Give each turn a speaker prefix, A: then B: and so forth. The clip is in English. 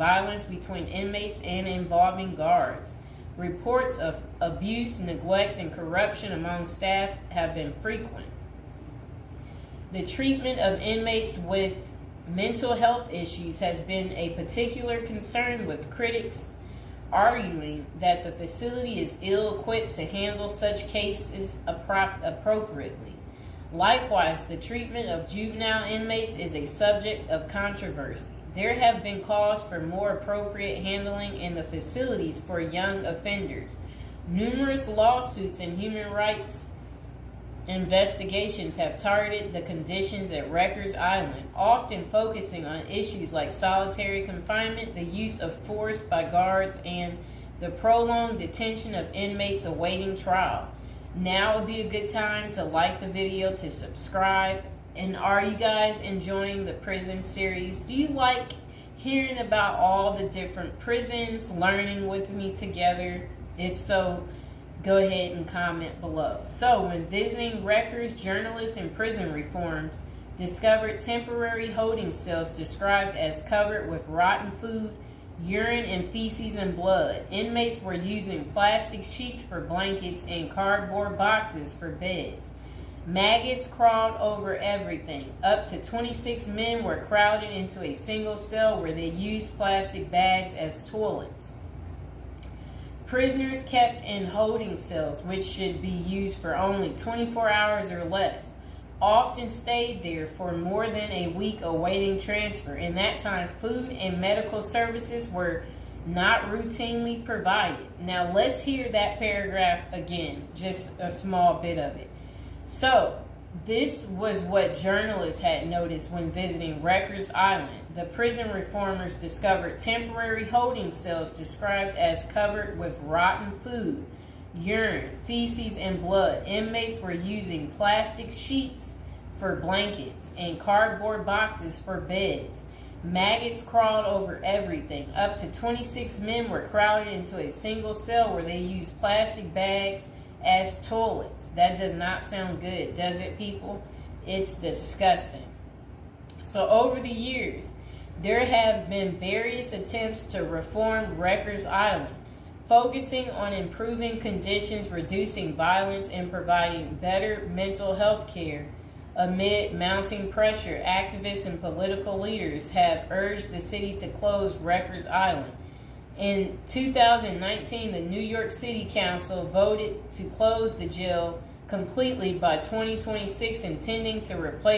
A: violence between inmates and involving guards. Reports of abuse, neglect, and corruption among staff have been frequent. The treatment of inmates with mental health issues has been a particular concern, with critics arguing that the facility is ill-equipped to handle such cases appropriately. Likewise, the treatment of juvenile inmates is a subject of controversy. There have been calls for more appropriate handling in the facilities for young offenders. Numerous lawsuits and human rights investigations have targeted the conditions at Rikers Island, often focusing on issues like solitary confinement, the use of force by guards, and the prolonged detention of inmates awaiting trial. Now would be a good time to like the video, to subscribe. And are you guys enjoying the prison series? Do you like hearing about all the different prisons, learning with me together? If so, go ahead and comment below. So, when visiting Rikers, journalists and prison reforms discovered temporary holding cells described as covered with rotten food, urine, and feces and blood. Inmates were using plastic sheets for blankets and cardboard boxes for beds. Maggots crawled over everything. Up to 26 men were crowded into a single cell where they used plastic bags as toilets. Prisoners kept in holding cells, which should be used for only 24 hours or less, often stayed there for more than a week awaiting transfer. In that time, food and medical services were not routinely provided. Now let's hear that paragraph again, just a small bit of it. So, this was what journalists had noticed when visiting Rikers Island. The prison reformers discovered temporary holding cells described as covered with rotten food, urine, feces, and blood. Inmates were using plastic sheets for blankets and cardboard boxes for beds. Maggots crawled over everything. Up to 26 men were crowded into a single cell where they used plastic bags as toilets. That does not sound good, does it, people? It's disgusting. So over the years, there have been various attempts to reform Rikers Island, focusing on improving conditions, reducing violence, and providing better mental health care. Amid mounting pressure, activists and political leaders have urged the city to close Rikers Island. In 2019, the New York City Council voted to close the jail completely by 2026, intending to replace